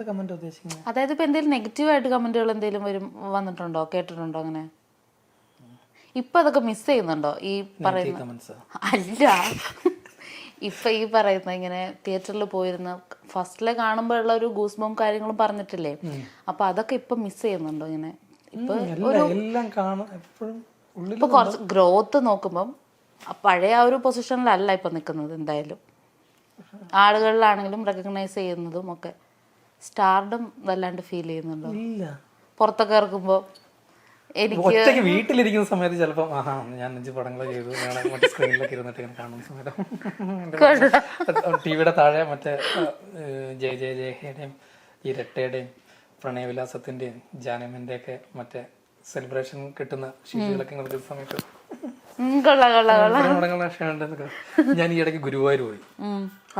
അങ്ങനത്തെ കമന്റ് ഉദ്ദേശിക്കുന്നത്? അതായത് ഇപ്പൊ എന്തെങ്കിലും നെഗറ്റീവായിട്ട് കമന്റുകൾ എന്തെങ്കിലും വന്നിട്ടുണ്ടോ, കേട്ടിട്ടുണ്ടോ അങ്ങനെ? ഇപ്പൊ അതൊക്കെ മിസ് ചെയ്യുന്നുണ്ടോ ഈ പറയുന്ന? അല്ല, ഇപ്പൊ ഈ പറയുന്ന ഇങ്ങനെ തിയേറ്ററിൽ പോയിരുന്ന ഫസ്റ്റിലെ കാണുമ്പോഴുള്ള ഒരു ഗൂസ്ബം കാര്യങ്ങളും പറഞ്ഞിട്ടില്ലേ, അപ്പൊ അതൊക്കെ ഇപ്പൊ മിസ് ചെയ്യുന്നുണ്ടോ ഇങ്ങനെ? ഇപ്പൊ ഇപ്പൊ കുറച്ച് ഗ്രോത്ത് നോക്കുമ്പം പഴയ ആ ഒരു പൊസിഷനിലല്ല ഇപ്പൊ നിൽക്കുന്നത്. എന്തായാലും ആളുകളിലാണെങ്കിലും റെക്കഗ്നൈസ് ചെയ്യുന്നതും ഒക്കെ സ്റ്റാർഡം വല്ലാണ്ട് ഫീൽ ചെയ്യുന്നുണ്ടോ പുറത്തൊക്കെ ഇറക്കുമ്പോ? എനിക്ക് വീട്ടിലിരിക്കുന്ന സമയത്ത് ചിലപ്പോൾ ഞാൻ 5 പടങ്ങൾ ചെയ്തു, മറ്റേ സ്ക്രീനിലൊക്കെ ഇരുന്നിട്ട് ഇങ്ങനെ കാണുന്ന സമയത്ത് ടിവിയുടെ താഴെ മറ്റേ ജയഹയുടെയും ഈ രട്ടയുടെയും പ്രണയവിലാസത്തിന്റെയും ജാനമിന്റെ ഒക്കെ മറ്റേ സെലിബ്രേഷൻ കിട്ടുന്ന ഷീറ്റുകളൊക്കെ കിട്ടുന്ന സമയത്ത് ഞാൻ ഈ ഇടയ്ക്ക് ഗുരുവായൂർ പോയി.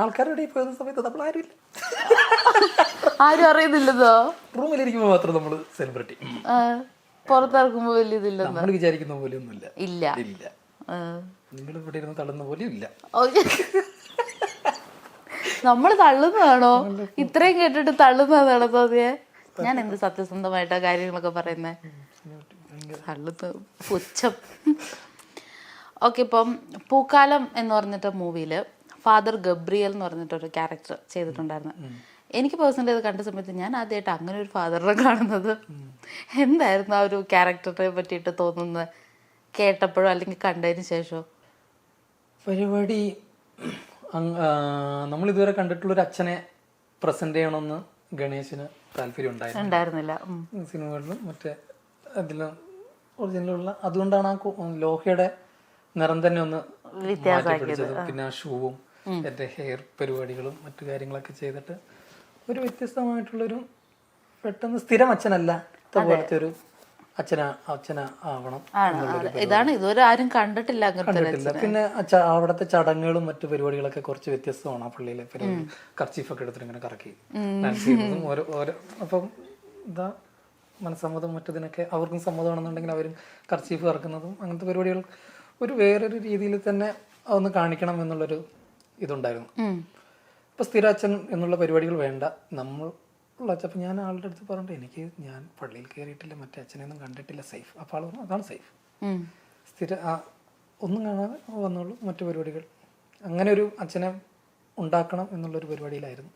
ആൾക്കാരുടെ പോയ സമയത്ത് നമ്മൾ ആരും അറിയുന്നില്ലതോ, റൂമിലിരിക്കുമ്പോ മാത്രം നമ്മള് സെലിബ്രിറ്റി, പുറത്തിറക്കുമ്പോ വലിയ ഇതില്ല. നമ്മൾ വിചാരിക്കുന്ന പോലെ ഒന്നുമില്ല. ഇല്ല ഇല്ല, നിങ്ങൾ ഇവിടെ ഇരുന്ന് തള്ളുന്ന പോലെയും ഇല്ല. നമ്മള് തള്ളുന്നതാണോ? ഇത്രയും കേട്ടിട്ട് തള്ളുന്നതാണോ തോന്നിയേ? ഞാൻ എന്ത് സത്യസന്ധമായിട്ടാ കാര്യങ്ങളൊക്കെ പറയുന്നേ, തള്ളുന്ന പുച്ഛം. ഓക്കെ, ഇപ്പം പൂക്കാലം എന്ന് പറഞ്ഞിട്ട് മൂവിയില് ഫാദർ ഗബ്രിയൽ എന്ന് പറഞ്ഞിട്ടൊരു ക്യാരക്ടർ ചെയ്തിട്ടുണ്ടായിരുന്നു. എനിക്ക് പേഴ്സണലി അത് കണ്ട സമയത്ത് ഞാൻ ആദ്യമായിട്ട് അങ്ങനെ ഒരു ഫാദറിനെ കാണുന്നത്. എന്തായിരുന്നു ആ ഒരു ക്യാരക്ടറെ പറ്റിയിട്ട് തോന്നുന്നത് കേട്ടപ്പോഴോ അല്ലെങ്കിൽ കണ്ടതിന് ശേഷമോ? പരിപാടി നമ്മൾ ഇതുവരെ കണ്ടിട്ടുള്ളൊരു അച്ഛനെ പ്രസന്റ് ചെയ്യണമെന്ന് ഗണേശന് താല്പര്യം ഉണ്ടായിരുന്നില്ല സിനിമകളിലും മറ്റേ അതിലും ഒറിജിനലുള്ള. അതുകൊണ്ടാണ് ആ ലോഹയുടെ നിറം തന്നെ ഒന്ന് മാറ്റിപ്പിടിച്ചത്. പിന്നെ ആ ഷൂവും മറ്റേ ഹെയർ പരിപാടികളും മറ്റു കാര്യങ്ങളൊക്കെ ചെയ്തിട്ട് ഒരു വ്യത്യസ്തമായിട്ടുള്ളൊരു, പെട്ടെന്ന് സ്ഥിരം അച്ഛനല്ല പോലത്തെ ഒരു അച്ഛന ആവണം. ഇതാണ് ഇതുവരെ ആരും കണ്ടിട്ടില്ല. പിന്നെ അവിടുത്തെ ചടങ്ങുകളും മറ്റു പരിപാടികളൊക്കെ കുറച്ച് വ്യത്യസ്തമാണ്. ആ പള്ളിയിലെ പരിപാടി കർച്ചീഫൊക്കെ എടുത്തിട്ട് ഇങ്ങനെ കറക്കി ഡാൻസ് ചെയ്യുന്നതും ഓരോ അപ്പം എന്താ മനസ്സമ്മതം മറ്റതിനൊക്കെ അവർക്കും സമ്മതമാണെന്നുണ്ടെങ്കിൽ അവരും കർച്ചീഫ് കറക്കുന്നതും അങ്ങനത്തെ പരിപാടികൾ ഒരു വേറൊരു രീതിയിൽ തന്നെ അതൊന്ന് കാണിക്കണം എന്നുള്ളൊരു ഇതുണ്ടായിരുന്നു. ഇപ്പൊ സ്ഥിര അച്ഛൻ എന്നുള്ള പരിപാടികൾ വേണ്ട, നമ്മളുള്ള അച്ഛൻ. അപ്പം ഞാൻ ആളുടെ അടുത്ത് പറഞ്ഞിട്ട് ഞാൻ പള്ളിയിൽ കയറിയിട്ടില്ല, മറ്റേ അച്ഛനെയൊന്നും കണ്ടിട്ടില്ല, സേഫ്. അപ്പോൾ ആൾ പറഞ്ഞു അതാണ് സേഫ്, സ്ഥിര ഒന്നും കാണാതെ വന്നോളൂ, മറ്റു പരിപാടികൾ. അങ്ങനെ ഒരു അച്ഛനെ ഉണ്ടാക്കണം എന്നുള്ളൊരു പരിപാടിയിലായിരുന്നു.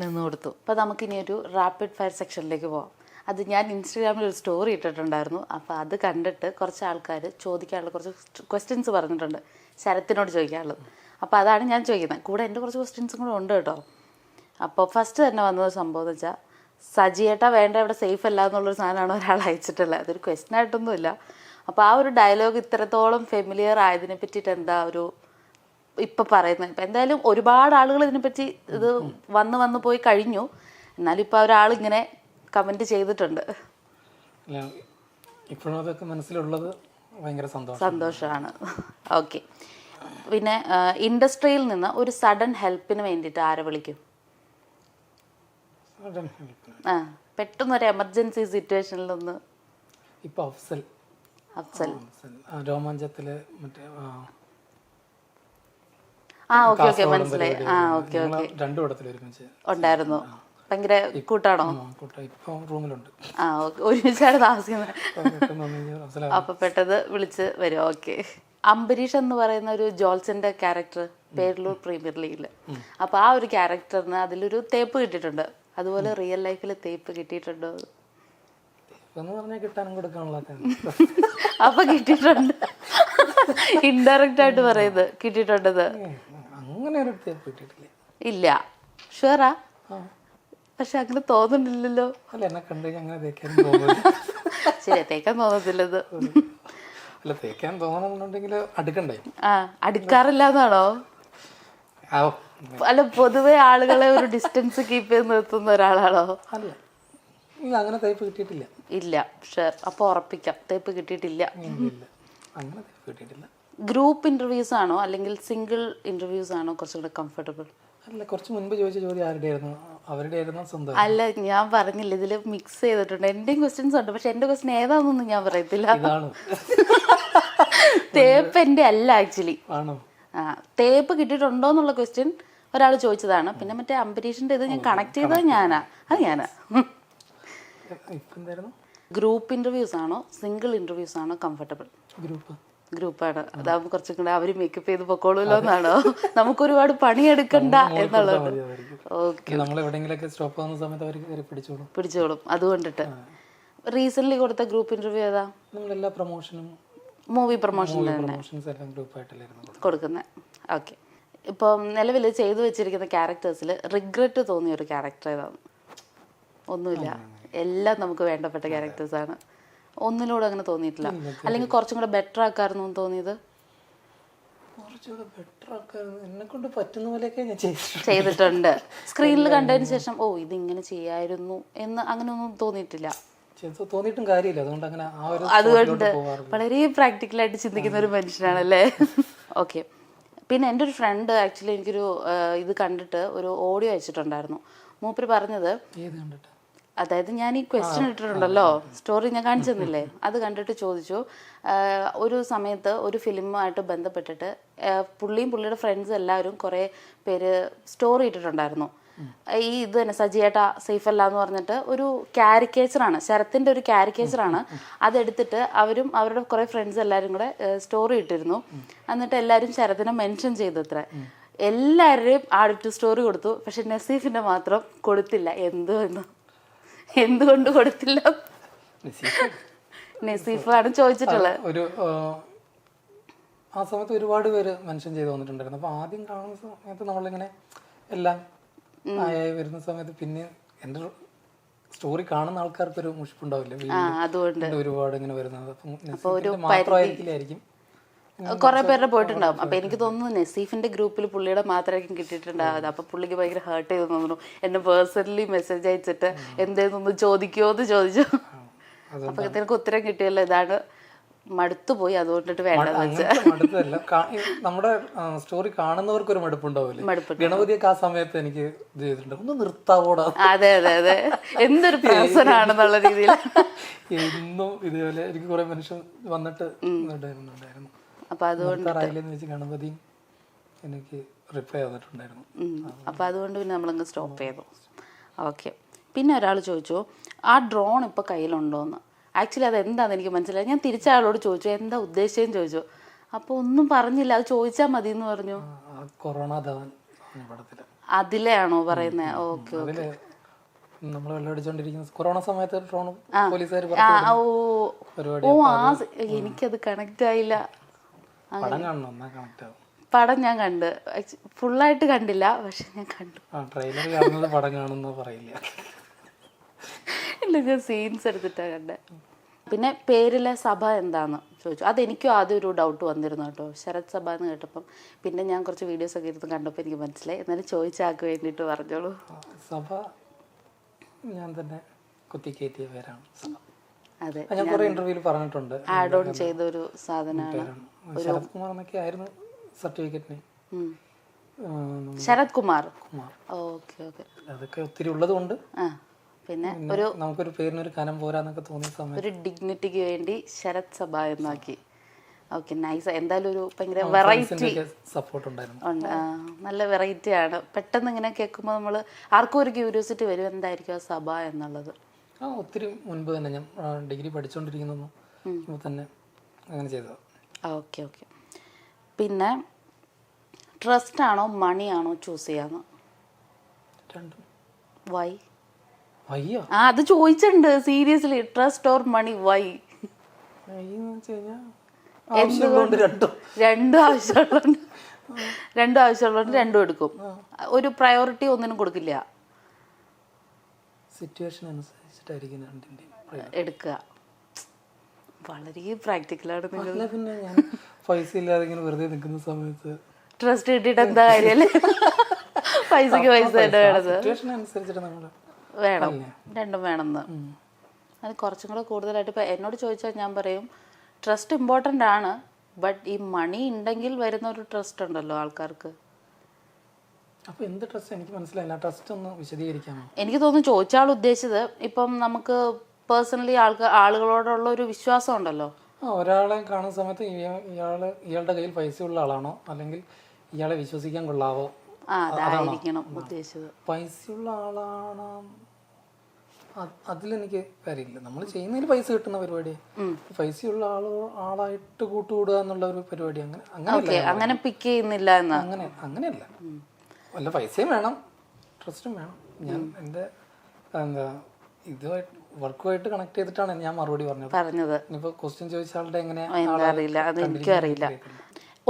നിന്ന് കൊടുത്തു. അപ്പൊ നമുക്കിനി ഒരു റാപ്പിഡ് ഫയർ സെക്ഷനിലേക്ക് പോവാം. അത് ഞാൻ ഇൻസ്റ്റാഗ്രാമിൽ ഒരു സ്റ്റോറി ഇട്ടിട്ടുണ്ടായിരുന്നു. അപ്പോൾ അത് കണ്ടിട്ട് കുറച്ച് ആൾക്കാർ ചോദിക്കാനുള്ള കുറച്ച് ക്വസ്റ്റ്യൻസ് പറഞ്ഞിട്ടുണ്ട്, ശരത്തിനോട് ചോദിക്കാനുള്ളത്. അപ്പോൾ അതാണ് ഞാൻ ചോദിക്കുന്നത്. കൂടെ എൻ്റെ കുറച്ച് ക്വസ്റ്റ്യൻസും കൂടെ ഉണ്ട് കേട്ടോ. അപ്പോൾ ഫസ്റ്റ് തന്നെ വന്നത് സംഭവം എന്ന് വെച്ചാൽ, സജിയേട്ടാ വേണ്ട ഇവിടെ സേഫ് അല്ല എന്നുള്ളൊരു സാധനമാണ് ഒരാൾ അയച്ചിട്ടുള്ളത്. അതൊരു ക്വസ്റ്റ്യൻ ആയിട്ടൊന്നുമില്ല. അപ്പോൾ ആ ഒരു ഡയലോഗ് ഇത്രത്തോളം ഫെമിലിയർ ആയതിനെ പറ്റിയിട്ട് എന്താ ഒരു ഇപ്പം പറയുന്നത്? ഇപ്പം എന്തായാലും ഒരുപാട് ആളുകൾ ഇതിനെപ്പറ്റി ഇത് വന്ന് പോയി കഴിഞ്ഞു. എന്നാലും ഇപ്പോൾ ഒരാളിങ്ങനെ കമന്റ് ചെയ്തിട്ടുണ്ട്. ഇപ്പോഴും അതൊക്കെ മനസ്സിലുള്ളത് ഭയങ്കര സന്തോഷമാണ്. ഓക്കെ, പിന്നെ ഇൻഡസ്ട്രിയിൽ നിന്ന് ഒരു സഡൻ ഹെൽപ്പിന് വേണ്ടിയിട്ട് ആരെ വിളിക്കും? പെട്ടെന്നൊരു എമർജൻസി സിറ്റുവേഷനിലൊന്ന്. ഇപ്പൊ അഫ്സൽ രോമാഞ്ചത്തില് മറ്റേ മനസ്സിലായി. രണ്ടു പടത്തിൽ ഉണ്ടായിരുന്നു. ഭയങ്കര കൂട്ടാണോ? റൂമിലുണ്ട്. ഒരുമിച്ചാണ് താമസിക്കുന്നത്. അപ്പൊ പെട്ടത് വിളിച്ച് വരും. ഓക്കെ. അംബരീഷ് എന്ന് പറയുന്ന ഒരു ജോൾസന്റെ ക്യാരക്ടർ പേരൂർ പ്രീമിയർ ലീഗില്. അപ്പൊ ആ ഒരു ക്യാരക്ടറിന് അതിലൊരു തേപ്പ് കിട്ടിയിട്ടുണ്ട്. അതുപോലെ റിയൽ ലൈഫിൽ തേപ്പ് കിട്ടിയിട്ടുണ്ടോ? അപ്പൊ കിട്ടിയിട്ടുണ്ട്. ഇൻഡയറക്റ്റ് ആയിട്ട് പറയുന്നത് കിട്ടിയിട്ടുണ്ടത് ഇല്ല. ഷുവറാ? പക്ഷെ അങ്ങനെ തോന്നുന്നില്ലല്ലോ. ശരി, തേക്കാൻ തോന്നത്തില്ലത്. അടുക്കാറില്ല എന്നാണോ? അല്ല, പൊതുവെ ആളുകളെ ഒരു ഡിസ്റ്റൻസ് കീപ്പ് ചെയ്ത് നിർത്തുന്ന ഒരാളാണോ? അങ്ങനെ തേപ്പ് കിട്ടിയിട്ടില്ല. ഇല്ല, ഷുവർ. അപ്പൊ ഉറപ്പിക്കാം, തേപ്പ് കിട്ടിയിട്ടില്ല. ഗ്രൂപ്പ് ഇന്റർവ്യൂസ് ആണോ അല്ലെങ്കിൽ സിംഗിൾ ഇന്റർവ്യൂസ് ആണോ കുറച്ചുകൂടെ കംഫർട്ടബിൾ? അല്ല, കുറച്ച് മുൻപ് ചോദിച്ച ചോദ്യം ആരുടെയായിരുന്നു? അവരുടെയായിരുന്നു സ്വന്തം? അല്ല, ഞാൻ പറഞ്ഞില്ല, ഇതില് മിക്സ് ചെയ്തിട്ടുണ്ട്. എന്റെയും ക്വസ്റ്റ്യൻസ് ഉണ്ട്, പക്ഷെ എന്റെ ക്വസ്റ്റ്യൻ ഏതാണെന്നൊന്നും ഞാൻ പറയത്തില്ല. തേപ്പ് എന്റെ അല്ല ആക്ച്വലി. തേപ്പ് കിട്ടിയിട്ടുണ്ടോ എന്നുള്ള ക്വസ്റ്റ്യൻ ഒരാൾ ചോദിച്ചതാണ്. പിന്നെ മറ്റേ അംബരീഷിന്റെ ഇത് ഞാൻ കണക്ട് ചെയ്തത് ഞാനാ. ഇപ്പൊ എന്തായിരുന്നു? ഗ്രൂപ്പ് ഇന്റർവ്യൂസ് ആണോ സിംഗിൾ ഇന്റർവ്യൂസ് ആണോ കംഫർട്ടബിൾ? ഗ്രൂപ്പാണ്. അതാവുമ്പോൾ കുറച്ചും കൂടെ അവര് മേക്കപ്പ് ചെയ്ത് പൊക്കോളൂല്ലോ എന്നാണോ? നമുക്ക് ഒരുപാട് പണിയെടുക്കണ്ട എന്നുള്ളത്. ഓക്കെ, പിടിച്ചോളും. അതുകൊണ്ടിട്ട് റീസെന്റ് കൊടുത്ത ഗ്രൂപ്പ് ഇന്റർവ്യൂ ഏതാ? മൂവി പ്രൊമോഷൻ കൊടുക്കുന്നത്. ഓക്കെ, ഇപ്പം നിലവിൽ ചെയ്തു വെച്ചിരിക്കുന്ന ക്യാരക്ടേഴ്സിൽ റിഗ്രറ്റ് തോന്നിയ ഒരു ക്യാരക്ടർ ഏതാണ്? ഒന്നുമില്ല, എല്ലാം നമുക്ക് വേണ്ടപ്പെട്ട ക്യാരക്ടേഴ്സാണ്. ഒന്നിനോട് അങ്ങനെ തോന്നിയിട്ടില്ല? അല്ലെങ്കിൽ കുറച്ചും കൂടെ ബെറ്റർ ആക്കായിരുന്നു തോന്നിയത്? ചെയ്തിട്ടുണ്ട്. സ്ക്രീനിൽ കണ്ടതിന് ശേഷം ഓ ഇതിങ്ങനെ ചെയ്യായിരുന്നു എന്ന് അങ്ങനെ ഒന്നും തോന്നിയിട്ടില്ല? തോന്നിയിട്ടും കാര്യമില്ല. അതുകൊണ്ട് വളരെ പ്രാക്ടിക്കലായിട്ട് ചിന്തിക്കുന്ന ഒരു മനുഷ്യനാണല്ലേ? ഓക്കെ, പിന്നെ എൻ്റെ ഒരു ഫ്രണ്ട് ആക്ച്വലി എനിക്കൊരു ഇത് കണ്ടിട്ട് ഒരു ഓഡിയോ അയച്ചിട്ടുണ്ടായിരുന്നു. മൂപ്പര് പറഞ്ഞത്, അതായത് ഞാൻ ഈ ക്വസ്റ്റ്യൻ ഇട്ടിട്ടുണ്ടല്ലോ, സ്റ്റോറി ഞാൻ കാണിച്ചു തന്നില്ലേ, അത് കണ്ടിട്ട് ചോദിച്ചു, ഒരു സമയത്ത് ഒരു ഫിലിമുമായിട്ട് ബന്ധപ്പെട്ടിട്ട് പുള്ളിയും പുള്ളിയുടെ ഫ്രണ്ട്സ് എല്ലാവരും കുറേ പേര് സ്റ്റോറി ഇട്ടിട്ടുണ്ടായിരുന്നു. ഈ ഇത് തന്നെ സജിയേട്ട സേഫ് അല്ല എന്ന് പറഞ്ഞിട്ട് ഒരു കാരിക്കേച്ചറാണ്, ശരത്തിൻ്റെ ഒരു കാരിക്കേച്ചറാണ്. അതെടുത്തിട്ട് അവരും അവരുടെ കുറേ ഫ്രണ്ട്സ് എല്ലാവരും കൂടെ സ്റ്റോറി ഇട്ടിരുന്നു. എന്നിട്ട് എല്ലാവരും ശരത്തിനെ മെൻഷൻ ചെയ്തു. അത്ര എല്ലാവരുടെയും ആഡിറ്റ് സ്റ്റോറി കൊടുത്തു, പക്ഷെ നസീഫിൻ്റെ മാത്രം കൊടുത്തില്ല. എന്തുകൊണ്ട് കൊടുത്തില്ല? നസീഫാണ് ചോദിച്ചിട്ടുള്ളത്. ആ സമയത്ത് ഒരുപാട് പേര് മെൻഷൻ ചെയ്ത് വന്നിട്ടുണ്ടായിരുന്നു. അപ്പൊ ആദ്യം കാണുന്ന സമയത്ത് നമ്മളിങ്ങനെ എല്ലാം ആയി വരുന്ന സമയത്ത് പിന്നെ എന്റെ സ്റ്റോറി കാണുന്ന ആൾക്കാർക്ക് ഒരു മുഷിപ്പുണ്ടാവില്ല, അതുകൊണ്ട് ഒരുപാട് ഇങ്ങനെ വരുന്നത്. അപ്പം മാത്രമായിരിക്കും കുറെ പേരുടെ പോയിട്ടുണ്ടാവും. അപ്പൊ എനിക്ക് തോന്നുന്നു നസീഫിന്റെ ഗ്രൂപ്പിൽ പുള്ളിയുടെ മാത്രമായിരിക്കും കിട്ടിയിട്ടുണ്ടാവുക. അപ്പൊ പുള്ളിക്ക് ഭയങ്കര ഹേർട്ട് ചെയ്തു തോന്നുന്നു. എന്നെ പേഴ്സണലി മെസ്സേജ് അയച്ചിട്ട് എന്തേന്നൊന്ന് ചോദിക്കുമോന്ന് ചോദിച്ചു. അപ്പൊ ഇതിനൊക്കെ ഉത്തരം കിട്ടിയല്ലോ, ഇതാണ് മടുത്തുപോയി, അതുകൊണ്ടിട്ട് വേണ്ടെന്ന് വെച്ചാൽ നമ്മുടെ സ്റ്റോറി കാണുന്നവർക്ക് ഒരു മടുപ്പുണ്ടാവില്ലേ? ഗണപതിയൊക്കെ ആ സമയത്ത് എനിക്ക് ചെയ്തിട്ടുണ്ട്, ഒന്ന് നിർത്താവോടാ. അതെ അതെ അതെ, എന്തൊരു പ്രസനാണെന്നുള്ള രീതിയിൽ എന്നും ഇതേപോലെ എനിക്ക് കുറെ മനുഷ്യൻ വന്നിട്ട് ഉണ്ടായിരുന്നു. അപ്പൊ അതുകൊണ്ട് ഗണപതിയും എനിക്ക് റിപ്ലൈ വന്നിട്ടുണ്ടായിരുന്നു. അപ്പൊ അതുകൊണ്ട് പിന്നെ നമ്മളങ്ങ് സ്റ്റോപ്പ് ചെയ്തു. ഓക്കെ, പിന്നെ ഒരാൾ ചോദിച്ചു ആ ഡ്രോൺ ഇപ്പൊ കയ്യിലുണ്ടോന്ന്. ആക്ച്വലി അത് എന്താണെന്ന് എനിക്ക് മനസ്സിലായി. ഞാൻ തിരിച്ചയാളോട് ചോദിച്ചു എന്താ ഉദ്ദേശിച്ചതെന്ന് ചോദിച്ചു. അപ്പോൾ ഒന്നും പറഞ്ഞില്ല, അത് ചോദിച്ചാൽ മതി എന്ന് പറഞ്ഞു. അതിലെയാണോ പറയുന്നത്? ഓക്കെ ഓക്കെ, നമ്മൾ വെള്ളമടിച്ചോണ്ടിരിക്കുന്ന കൊറോണ സമയത്ത് ഡ്രോൺ പോലീസുകാർ എനിക്കത് കണക്ട് ആയില്ല. പടം ഞാൻ കണ്ട്, ഫുള്ളായിട്ട് കണ്ടില്ല, പക്ഷെ ഞാൻ കണ്ടു. ട്രെയിലർ കാണുന്നത് പടം കാണുന്ന പറയില്ല. ഇല്ല, ഞാൻ സീൻസ് എടുത്തിട്ടാണ് കണ്ടത്. പിന്നെ പേരിലെ സഭ എന്താന്ന് ചോദിച്ചു. അതെനിക്കും ആദ്യം ഒരു ഡൗട്ട് വന്നിരുന്നു കേട്ടോ, ശരത് സഭ എന്ന് കേട്ടപ്പം. പിന്നെ ഞാൻ കുറച്ച് വീഡിയോസ് ഒക്കെ ഇരുന്ന് കണ്ടപ്പോൾ എനിക്ക് മനസ്സിലായി. എന്നാലും ചോദിച്ചാൾക്ക് വേണ്ടിയിട്ട് പറഞ്ഞോളൂ. സഭ ഞാൻ തന്നെ കുത്തിക്കയറ്റിയ പേരാണ്. അതെ, ഞാൻ കുറെ ഇന്റർവ്യൂവിൽ പറഞ്ഞിട്ടുണ്ട്. ആഡ് ഓൺ ചെയ്ത ഒരു സാധനമാണ്. ശരത് കുമാർ എന്നൊക്കെ ആയിരുന്നു സർട്ടിഫിക്കറ്റിന്. ശരത് കുമാർ. ഓക്കെ ഓക്കെ, അതൊക്കെ ഒത്തിരി ഉള്ളത് കൊണ്ട് പിന്നെ ഒരു നമുക്കൊരു പേരിനൊരു കനം പോരാന്നൊക്കെ തോന്നിയ സമയത്ത് ഒരു ഡിഗ്നിറ്റിക്ക് വേണ്ടി ശരത് സഭ എന്നാക്കി. Okay, nice. എന്തായാലും ഒരു ഭയങ്കര വെറൈറ്റി സപ്പോർട്ട് ഉണ്ടായിരുന്നു. നല്ല വെറൈറ്റി ആണ്. പെട്ടെന്ന് ഇങ്ങനെ കേൾക്കുമ്പോൾ നമ്മൾ ആർക്കും ഒരു ക്യൂരിയോസിറ്റി വരും എന്തായിരിക്കും ആ സഭ എന്നുള്ളത്. ഒത്തിരി മുൻപ് തന്നെ ഞാൻ ഡിഗ്രി പഠിച്ചുകൊണ്ടിരിക്കുന്നു തന്നെ അങ്ങനെ ചെയ്തത്. ഓക്കെ ഓക്കെ, പിന്നെ ട്രസ്റ്റ് ആണോ മണി ആണോ ചൂസ് ചെയ്യാന്ന്? രണ്ടും. വൈ? അത് ചോദിച്ചിട്ടുണ്ട് seriously. Trust or money, why? രണ്ടും ആവശ്യമുള്ളതുകൊണ്ട് രണ്ടും എടുക്കും. ഒരു പ്രയോറിറ്റി ഒന്നിനും കൊടുക്കില്ല, സിറ്റുവേഷൻ അനുസരിച്ചിട്ടായിരിക്കും എടുക്കുക. വളരെ പ്രാക്ടിക്കലാണ് നിങ്ങൾ. പിന്നെ ഞാൻ പൈസ ഇല്ലാതെ ഇങ്ങനെ വെറുതെ നിൽക്കുന്ന സമയത്ത് ട്രസ്റ്റ് കിട്ടിയിട്ട് എന്താ കാര്യല്ലേ? പൈസക്ക് പൈസ തന്നെ വേണം, രണ്ടും വേണമെന്ന്. അത് കുറച്ചും കൂടെ കൂടുതലായിട്ട് ഇപ്പം എന്നോട് ചോദിച്ചാൽ ഞാൻ പറയും ട്രസ്റ്റ് ഇമ്പോർട്ടൻ്റ് ആണ്, ബട്ട് ഈ മണി ഉണ്ടെങ്കിൽ വരുന്ന ഒരു ട്രസ്റ്റ് ഉണ്ടല്ലോ ആൾക്കാർക്ക്. അപ്പോൾ എന്ത് ട്രസ്റ്റ്? എനിക്ക് മനസ്സിലായില്ല, ട്രസ്റ്റ് ഒന്ന് വിശദീകരിക്കാമോ? എനിക്ക് തോന്നുന്നു ചോദിച്ചാൾ ഉദ്ദേശിച്ചത് ഇപ്പം നമുക്ക് പേഴ്സണലി ആളുകളോടുള്ള ഒരു വിശ്വാസം ഉണ്ടല്ലോ. ഒരാളെ കാണുന്ന സമയത്ത് ഇയാളുടെ കയ്യിൽ പൈസ ഉള്ള ആളാണോ അല്ലെങ്കിൽ ഇയാളെ വിശ്വസിക്കാൻ കൊള്ളാവോ അതായിരിക്കണം ഉദ്ദേശിച്ചത്. പൈസയുള്ള ആളാണ് അതിലെനിക്ക് കാര്യമില്ല. നമ്മൾ ചെയ്യുന്നതിൽ പൈസ കിട്ടുന്ന പരിപാടി. പൈസയുള്ള ആളായിട്ട് കൂട്ടുകൂടുക എന്നുള്ള ഒരു പരിപാടി അങ്ങനെ പിക്ക് ചെയ്യുന്നില്ല എന്ന്. അങ്ങനെയല്ല. വല്ല പൈസയും വേണം, ട്രസ്റ്റും വേണം. ഞാൻ എൻ്റെ ഇതുമായിട്ട് വർക്കുമായിട്ട് കണക്ട് ചെയ്തിട്ടാണ് ഞാൻ മറുപടി പറഞ്ഞത്. ഇനിയിപ്പോ ക്വസ്റ്റ്യൻ ചോദിച്ച ആളുടെ അറിയില്ല, അത് എനിക്കും അറിയില്ല.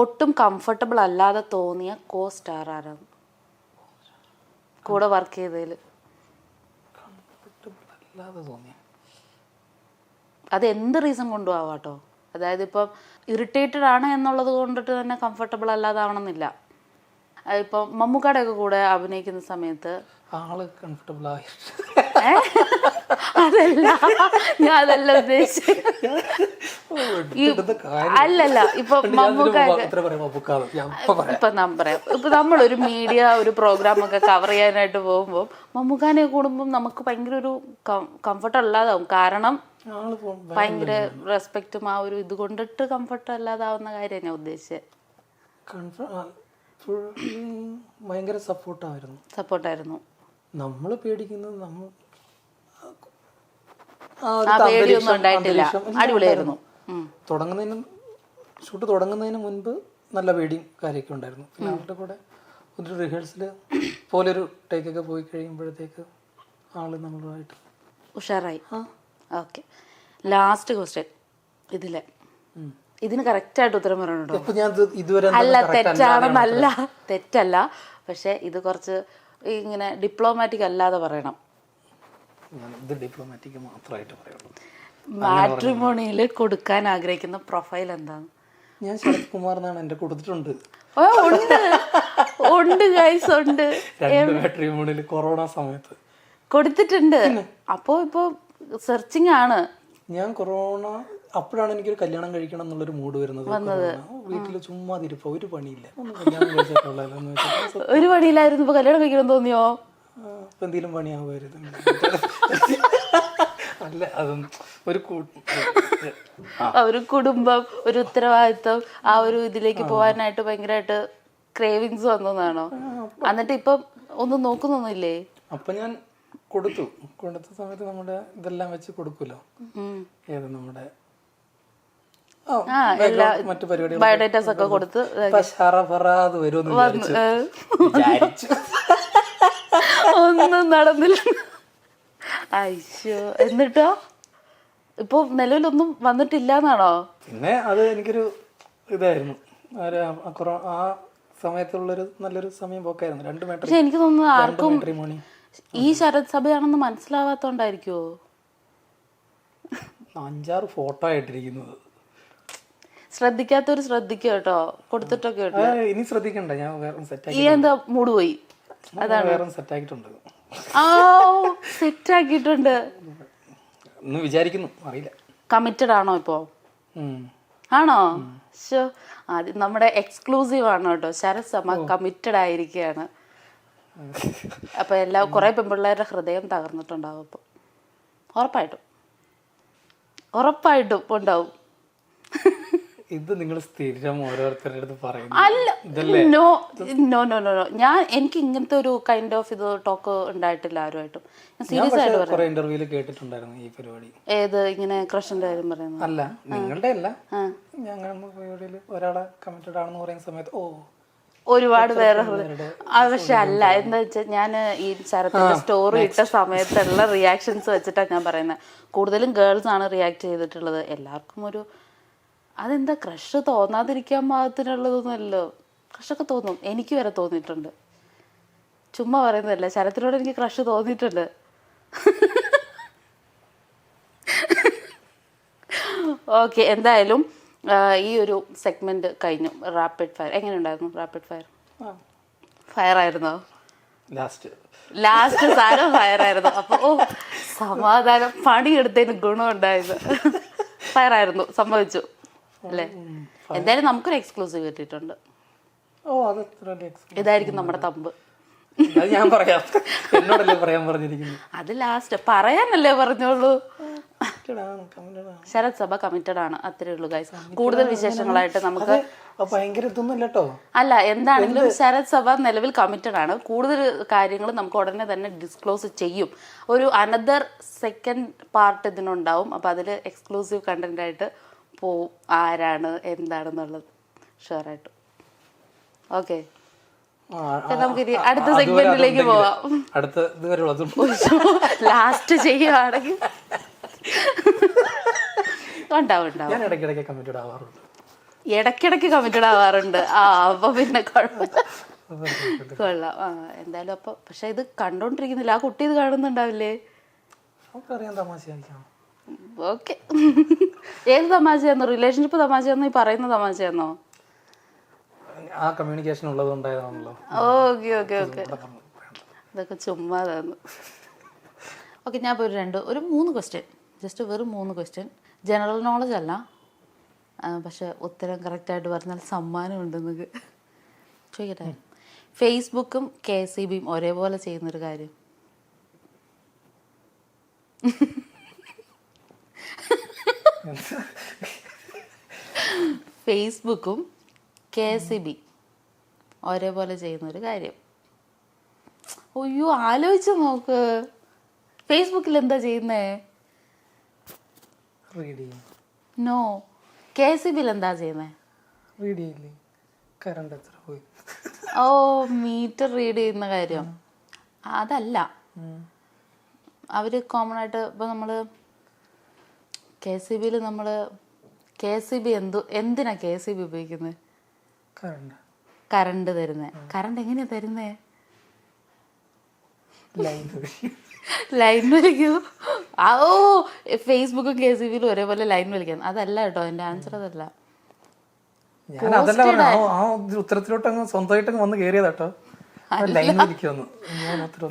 ഒട്ടും കംഫർട്ടബിൾ അല്ലാതെ തോന്നിയ കോ സ്റ്റാർ ആരാണ് കൂടെ വർക്ക് ചെയ്തതിൽ? അത് എന്ത് റീസൺ കൊണ്ടും ആവാട്ടോ. അതായത് ഇപ്പം ഇറിറ്റേറ്റഡ് ആണ് എന്നുള്ളത് കൊണ്ടിട്ട് തന്നെ കംഫർട്ടബിൾ അല്ലാതാവണമെന്നില്ല. ഇപ്പം മമ്മൂക്കയുടെ ഒക്കെ കൂടെ അഭിനയിക്കുന്ന സമയത്ത് ആള് കംഫർട്ടബിൾ ആയി ഞാൻ അതല്ല ഉദ്ദേശിച്ചത്. അല്ലല്ല, ഇപ്പൊ ഇപ്പൊ നമ്മളൊരു മീഡിയ ഒരു പ്രോഗ്രാം ഒക്കെ കവർ ചെയ്യാനായിട്ട് പോകുമ്പോൾ മമ്മൂക്കാനെ കൂടുമ്പോൾ നമുക്ക് ഭയങ്കര ഒരു കംഫർട്ട് അല്ലാതാവും. കാരണം ഭയങ്കര റെസ്പെക്റ്റും ആ ഒരു ഇത് കൊണ്ടിട്ട് കംഫർട്ട് അല്ലാതാവുന്ന കാര്യം ഞാൻ ഉദ്ദേശിച്ചത്. ഭയങ്കര സപ്പോർട്ടായിരുന്നു. നമ്മൾ പേടിക്കുന്നത് പേടിയൊന്നും ഉണ്ടായിട്ടില്ല, അടിപൊളിയായിരുന്നു. ഷൂട്ട് തുടങ്ങുന്നതിന് മുൻപ് നല്ല പേടിയും കാര്യമൊക്കെ ഉണ്ടായിരുന്നു. പിന്നെ അവരുടെ കൂടെ ഒരു റിഹേഴ്സൽ പോലൊരു ടേക്കൊക്കെ പോയി കഴിയുമ്പോഴത്തേക്ക് ആള് നമ്മളുമായിട്ട് ഉഷാറായി. Okay, last question. ഇതിന് കറക്റ്റായിട്ട് ഉത്തരം പറയണോ? അല്ല, തെറ്റാണെന്നല്ല, തെറ്റല്ല. പക്ഷെ ഇത് കുറച്ച് ഇങ്ങനെ ഡിപ്ലോമാറ്റിക് അല്ലാതെ പറയണം. മാട്രിമോണിയിൽ കൊടുക്കാൻ ആഗ്രഹിക്കുന്ന പ്രൊഫൈൽ എന്താണ്? ഞാൻ ശരത് കുമാർ എന്നാണ് എന്റെ കൊടുത്തിട്ടുണ്ട്. ഉണ്ട് ഗൈസ്, ഉണ്ട്. മാട്രിമോണിയിൽ കൊറോണ സമയത്ത് കൊടുത്തിട്ടുണ്ട്. അപ്പോ ഇപ്പൊ സെർച്ചിങ് ആണ്. ഞാൻ കൊറോണ അപ്പോഴാണ് എനിക്കൊരു കല്യാണം കഴിക്കണം എന്നുള്ളൊരു മൂഡ് വരുന്നത്. വീട്ടില് ചുമ്മാ തിരിപ്പോ ഒരു പണിയില്ല, ഒരു പണിയില്ലായിരുന്നു. ഇപ്പൊ കല്യാണം കഴിക്കണം തോന്നിയോ? എന്തെങ്കിലും പണിയാവുമായിരുന്നു. അല്ല, അതും ഒരു കുടുംബം, ഒരു ഉത്തരവാദിത്വം, ആ ഒരു ഇതിലേക്ക് പോകാനായിട്ട് ഭയങ്കരമായിട്ട് ക്രേവിങ്സ് വന്നതാണോ? എന്നിട്ട് ഇപ്പൊ ഒന്നും നോക്കുന്നൊന്നുമില്ലേ? അപ്പൊ ഞാൻ കൊടുത്ത സമയത്ത് നമ്മുടെ ഇതെല്ലാം വെച്ച് കൊടുക്കൂലോ, ഏത് നമ്മുടെ മറ്റു പരിപാടികൾ, ബയോഡേറ്റാസ് ഒക്കെ കൊടുത്ത് ഒന്നും നടന്നില്ല. അയ്യോ, എന്നിട്ടോ ഇപ്പൊ നിലവിലൊന്നും വന്നിട്ടില്ല എന്നാണോ? പിന്നെ അത് എനിക്കൊരു ഇതായിരുന്നു, ആ സമയത്തുള്ളൊരു നല്ലൊരു സമയം പോക്കായിരുന്നു. 2 മീറ്റർ. പക്ഷെ എനിക്ക് തോന്നുന്നു ആർക്കും ഈ ശരത് സഭയാണെന്ന് മനസ്സിലാവാത്തോണ്ടായിരിക്കുവോ? 5-6 ഫോട്ടോ ആയിട്ടിരിക്കുന്നത്. ശ്രദ്ധിക്കാത്തവര് ശ്രദ്ധിക്കും കേട്ടോ, കൊടുത്തിട്ടൊക്കെ ഇനി ശ്രദ്ധിക്കണ്ട. ഞാൻ വേറെ സെറ്റ് ഈ എന്താ മൂഡ് പോയി, അതാണ് വേറെ സെറ്റ് ആക്കിയിട്ടുണ്ട്. സെറ്റ് ആക്കിയിട്ടുണ്ട് എന്ന് വിചാരിക്കുന്നു, അറിയില്ല. കമ്മിറ്റഡ് ആണോ ഇപ്പോ? ആണോ? ആദ്യം നമ്മുടെ എക്സ്ക്ലൂസീവ് ആണ് കേട്ടോ, ശരത് സമ കമ്മിറ്റഡ് ആയിരിക്കുകയാണ്. അപ്പൊ കുറെ പെൺപിള്ളേരുടെ ഹൃദയം തകർന്നിട്ടുണ്ടാവും. അപ്പൊ ഉറപ്പായിട്ടും ഉണ്ടാവും. ഇത് നിങ്ങൾ സ്ഥിരം ഓരോരുത്തരുടെ അടുത്ത് പറയുന്നു. എനിക്ക് ഇങ്ങനത്തെ ഒരു കൈൻഡ് ഓഫ് ഇത് ടോക്ക് ഉണ്ടായിട്ടില്ല ആരുമായിട്ടും. സീരിയസ് ആയിട്ട് കുറെ ഇന്റർവ്യൂല് കേട്ടിട്ടുണ്ടായിരുന്നു ഈ പരിപാടി. ഏത് ഇങ്ങനെ ക്രഷിന്റെ കാര്യം പറയുന്നത്? അല്ല, നിങ്ങളുടെ അല്ല. ഞങ്ങൾ പരിപാടിയില് ഒരാളെ കമ്മിറ്റഡ് ആണെന്ന് പറയുന്ന സമയത്ത് ഒരുപാട് പേരെ പക്ഷെ അല്ല, എന്താ വെച്ചാൽ ഞാൻ ഈ ശരത്തിന്റെ സ്റ്റോറി ഇട്ട സമയത്തുള്ള റിയാക്ഷൻസ് വെച്ചിട്ടാണ് ഞാൻ പറയുന്നത്. കൂടുതലും ഗേൾസ് ആണ് റിയാക്ട് ചെയ്തിട്ടുള്ളത്. എല്ലാവർക്കും ഒരു അതെന്താ ക്രഷ് തോന്നാതിരിക്കാൻ പാകത്തിനുള്ളതൊന്നുമല്ലോ. ക്രഷൊക്കെ തോന്നും, എനിക്ക് വരെ തോന്നിയിട്ടുണ്ട്. ചുമ്മാ പറയുന്നതല്ല, ശരത്തിനോട് എനിക്ക് ക്രഷ് തോന്നിയിട്ടുണ്ട്. ഓക്കെ, എന്തായാലും ഈ ഒരു സെഗ്മെന്റ് കഴിഞ്ഞു. റാപ്പിഡ് ഫയർ എങ്ങനെ ഉണ്ടായിരുന്നു? റാപ്പിഡ് ഫയർ ആയിരുന്നോ? ലാസ്റ്റ് സാധനം ഫയർ ആയിരുന്നു. അപ്പൊ സമാധാനം, പണിയെടുത്തതിന് ഗുണമുണ്ടായത്. ഫയർ ആയിരുന്നു, സമ്മതിച്ചു അല്ലേ? എന്തായാലും നമുക്കൊരു എക്സ്ക്ലൂസീവ് കിട്ടിയിട്ടുണ്ട്. ഇതായിരിക്കും നമ്മുടെ തമ്പ്. ഞാൻ പറയാം, എന്നോടല്ലേ പറയാൻ പറഞ്ഞിരിക്കുന്നു. അത് ലാസ്റ്റ് പറയാനല്ലേ പറഞ്ഞോളൂ. ശരത് സഭ കമ്മിറ്റഡ് ആണ്, അത്രേ ഉള്ളൂ ഗൈസ്. കൂടുതൽ വിശേഷങ്ങളായിട്ട് നമുക്ക് ഭയങ്കര ഇതൊന്നും ഇല്ലട്ടോ. അല്ല, എന്താണെങ്കിലും ശരത് സഭ നിലവിൽ കമ്മിറ്റഡ് ആണ്. കൂടുതൽ കാര്യങ്ങൾ നമുക്ക് ഉടനെ തന്നെ ഡിസ്ക്ലോസ് ചെയ്യും. ഒരു അനദർ സെക്കൻഡ് പാർട്ട് ഇതിനുണ്ടാവും. അപ്പൊ അതിൽ എക്സ്ക്ലൂസീവ് കണ്ടന്റ് ആയിട്ട് പോവും, ആരാണ് എന്താണെന്നുള്ളത് ഷുവറായിട്ടും. ഓക്കെ, നമുക്ക് ഇനി അടുത്ത സെഗ്മെന്റിലേക്ക് പോവാം. ലാസ്റ്റ് ചെയ്യുവാണെങ്കിൽ ഞാൻ ഇടയ്ക്കിടയ്ക്ക് കമ്മിറ്റഡ് ആവാറുണ്ട്. ഇടയ്ക്കിടയ്ക്ക് കമ്മിറ്റഡ് ആവാറുണ്ട്. അപ്പൊ പിന്നെ കൊള്ളാം. എന്തായാലും അപ്പൊ പക്ഷെ ഇത് കണ്ടോണ്ടിരിക്കുന്നില്ല, ആ കുട്ടി ഇത് കാണുന്നുണ്ടാവില്ലേ? ഓക്കെ, ഏത് തമാശയാന്നോ? റിലേഷൻഷിപ്പ് തമാശയാന്നോ ഈ പറയുന്ന തമാശയാന്നോ? ആ കമ്മ്യൂണിക്കേഷൻ ഉള്ളത് ഉണ്ടായതാണല്ലോ. ഓക്കെ ഓക്കെ ഓക്കെ, ഇതൊക്കെ ചുമ്മാതാന്ന്. ഓക്കെ, ഞാൻ ഇപ്പോൾ ഒരു 3 ക്വസ്റ്റ്യൻ, ജസ്റ്റ് വെറും 3 ക്വസ്റ്റ്യൻ, ജനറൽ നോളജ് അല്ല, പക്ഷെ ഉത്തരം കറക്റ്റായിട്ട് പറഞ്ഞാൽ സമ്മാനം ഉണ്ട് നിങ്ങൾക്ക്. ചോദിക്കട്ടെ, ഫേസ്ബുക്കും KCBയും ഒരേപോലെ ചെയ്യുന്നൊരു കാര്യം? ഫേസ്ബുക്കും KCB ഒരേപോലെ ചെയ്യുന്നൊരു കാര്യം. അയ്യോ, ആലോചിച്ച് നോക്ക്. ഫേസ്ബുക്കിൽ എന്താ ചെയ്യുന്നേ? നോ. KCBയിൽ എന്താ ചെയ്യുന്നേ? ഓ, മീറ്റർ റീഡ് ചെയ്യുന്ന കാര്യം അതല്ല. അവര് കോമൺ ആയിട്ട് ഇപ്പൊ നമ്മള് KCBയിൽ KCB എന്തിനാ KCB ഉപയോഗിക്കുന്നത്? കറണ്ട് തരുന്നേ. കറണ്ട് എങ്ങനെയാ തരുന്നേ? ലൈൻ വലിക്കൂ. ഓ, ഫേസ്ബുക്കും KCBയിലും ഒരേപോലെ ലൈൻ വലിക്കാൻ. അതല്ല കേട്ടോ, എന്റെ ആൻസർ അതല്ല. ഉത്തരത്തിലോട്ട് സ്വന്തമായിട്ട് വന്ന് കേറിയതാട്ടോ.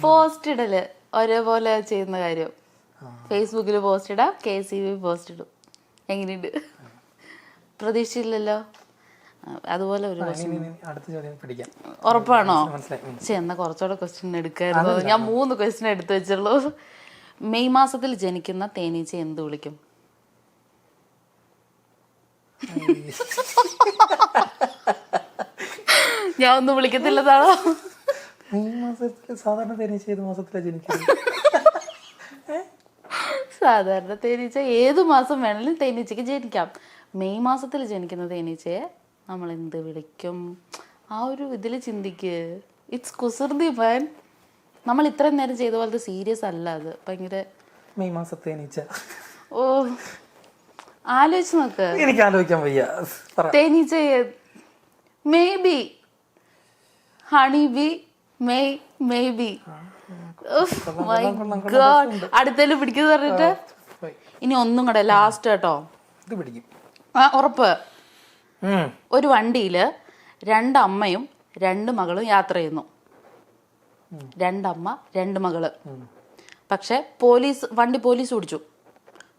പോസ്റ്റ് ഇടല് ഒരേപോലെ ചെയ്യുന്ന കാര്യം. ഫേസ്ബുക്കിൽ പോസ്റ്റ് ഇടാം, KCB പോസ്റ്റ് ഇടും. എങ്ങനെയുണ്ട്? പ്രതീക്ഷയില്ലല്ലോ. അതുപോലെ ഒരു ഉറപ്പാണോ? പക്ഷെ എന്നാ കുറച്ചുകൂടെ ക്വസ്റ്റ്യൻ എടുക്കായിരുന്നു. ഞാൻ 3 ക്വസ്റ്റ്യൻ എടുത്തു വെച്ചുള്ളൂ. മെയ് മാസത്തിൽ ജനിക്കുന്ന തേനീച്ച എന്ത് വിളിക്കും? ഞാൻ ഒന്നും വിളിക്കത്തില്ലതാണോ? സാധാരണ തേനീച്ച ഏത് മാസത്തിലാണ് ജനിക്കുന്നത്? സാധാരണ തേനീച്ച ഏത് മാസം വേണമെങ്കിലും തേനീച്ചക്ക് ജനിക്കാം. മെയ് മാസത്തിൽ ജനിക്കുന്ന തേനീച്ചയെ നമ്മൾ എന്ത് വിളിക്കും? ആ ഒരു ഇതിൽ ചിന്തിക്ക്. ഇറ്റ്സ് കുസൃതി മാൻ. നമ്മൾ ഇത്രയും നേരം ചെയ്ത പോലത്തെ സീരിയസ് അല്ല അത്. ഭയങ്കര മെയ് മാസത്തെ തേനീച്ച. ഓ, ആലോചിച്ച് നോക്ക്. എനിക്ക് ആലോചിക്കാൻ വയ്യ. തേനീച്ച maybe honey bee, maybe. അടുത്തേല് പിടിക്കുന്ന പറഞ്ഞിട്ട് ഇനി ഒന്നും കൂടെ ലാസ്റ്റ് കേട്ടോ. ഉറപ്പ്. ഒരു വണ്ടിയില് 2 അമ്മയും 2 മകളും യാത്ര ചെയ്യുന്നു. 2 അമ്മ 2 മകള്. പക്ഷെ വണ്ടി പോലീസ് പിടിച്ചു.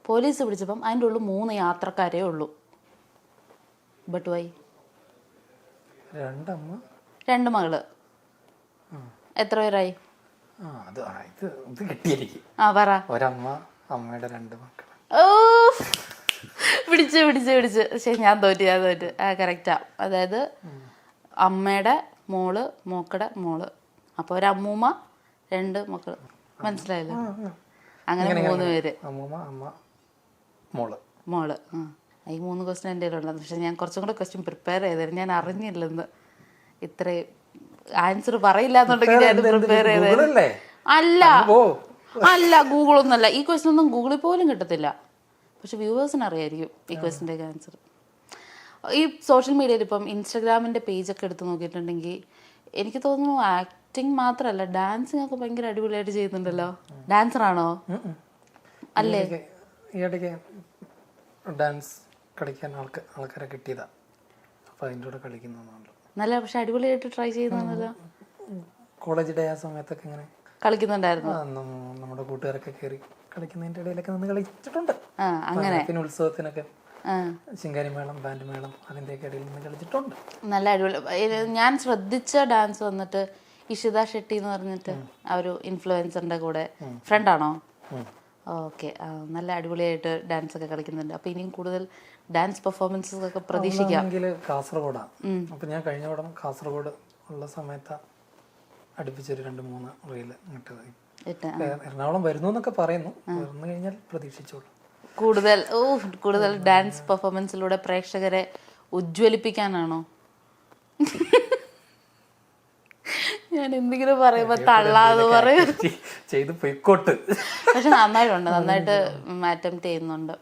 പോലീസ് പിടിച്ചപ്പം അതിൻ്റെ ഉള്ളിൽ 3 യാത്രക്കാരേ ഉള്ളൂ. But why? 2 അമ്മ 2 മകള്. എത്ര പേരായി? പറ. ഒരമ്മ, അമ്മയുടെ 2 മക്കൾ. ഓ, പിടിച്ച്. ശരി, ഞാൻ തോറ്റ്. കറക്റ്റാ. അതായത് അമ്മയുടെ മോള്, മോക്കടെ മോള്. അപ്പൊ ഒരമ്മൂമ്മ 2 മക്കള്. മനസ്സിലായില്ലേ? അങ്ങനെ 3 പേര്. മോള്. ഈ 3 ക്വസ്റ്റ്യൻ എൻ്റെ ഉള്ളത്. പക്ഷെ ഞാൻ കുറച്ചും കൂടെ ക്വസ്റ്റ്യൻ പ്രിപ്പയർ ചെയ്തായിരുന്നു. ഞാൻ അറിഞ്ഞില്ലെന്ന് ഇത്രയും ആൻസർ പറയില്ല എന്നുണ്ടെങ്കിൽ ഞാൻ പ്രിപ്പയർ ചെയ്തായിരുന്നു. അല്ല ഗൂഗിളൊന്നുമല്ല. ഈ ക്വസ്റ്റ്യൻ ഒന്നും ഗൂഗിളിൽ പോലും കിട്ടത്തില്ല. പക്ഷെ വ്യൂവേഴ്സിന് അറിയായിരിക്കും ഈ ക്വസ്റ്റിൻ്റെ ആൻസർ. ഈ സോഷ്യൽ മീഡിയയിൽ ഇപ്പം ഇൻസ്റ്റഗ്രാമിൻ്റെ പേജൊക്കെ എടുത്ത് നോക്കിയിട്ടുണ്ടെങ്കിൽ എനിക്ക് തോന്നുന്നു ആക്ടിങ് മാത്രമല്ല, ഡാൻസിങ് ഒക്കെ ഭയങ്കര അടിപൊളിയായിട്ട് ചെയ്യുന്നുണ്ടല്ലോ. ഡാൻസറാണോ? അല്ലേ? ഡാൻസ് കളിക്കാൻ ആൾക്കാരെ കിട്ടിയതാ. അപ്പൊ അതിൻ്റെ കൂടെ കളിക്കുന്നതാണല്ലോ. നല്ല, പക്ഷെ അടിപൊളിയായിട്ട് ട്രൈ ചെയ്യുന്നല്ലോ. കോളേജ് ഡേ ആ സമയത്തൊക്കെ ഇങ്ങനെ കളിക്കുന്നുണ്ടായിരുന്നു. നമ്മുടെ കൂട്ടുകാരൊക്കെ കയറി കളിക്കുന്നതിന്റെ ഇടയിലൊക്കെ നിന്ന് കളിച്ചിട്ടുണ്ട്. അങ്ങനെ പിന്നെ ഉത്സവത്തിനൊക്കെ ശിങ്കാരിമേളം, ബാൻഡ് മേളം, അതിന്റെയൊക്കെ ഇടയിൽ നിന്ന് കളിച്ചിട്ടുണ്ട്. നല്ല അടിപൊളി. ഞാൻ ശ്രദ്ധിച്ച ഡാൻസ് വന്നിട്ട് ഇഷിത ഷെട്ടി എന്ന് പറഞ്ഞിട്ട് ആ ഒരു ഇൻഫ്ലുവൻസറിന്റെ കൂടെ ഫ്രണ്ടാണോ? ഓക്കെ, നല്ല അടിപൊളിയായിട്ട് ഡാൻസ് ഒക്കെ കളിക്കുന്നുണ്ട്. അപ്പോൾ ഇനിയും കൂടുതൽ ഡാൻസ് പെർഫോമൻസസ് ഒക്കെ പ്രതീക്ഷിക്കാം. കാസർഗോഡാണ്. അപ്പം ഞാൻ കഴിഞ്ഞ പടം കാസർഗോഡ് ഉള്ള സമയത്ത് അടുപ്പിച്ചൊരു 2-3 റീല് ഇട്ടത്. എറണാകുളം വരുന്നു എന്നൊക്കെ പറയുന്നു. വന്നു കഴിഞ്ഞാൽ പ്രതീക്ഷിച്ചോളൂ. കൂടുതൽ ഡാൻസ് പെർഫോമൻസിലൂടെ പ്രേക്ഷകരെ ഉജ്ജ്വലിപ്പിക്കാനാണോ? ഞാൻ എന്തെങ്കിലും പറയുമ്പോ തള്ളാതെ പറയും. ചെയ്ത് പൊയ്ക്കോട്ട്. പക്ഷെ നന്നായിട്ട് അറ്റംപ്റ്റ് ചെയ്യുന്നുണ്ട്.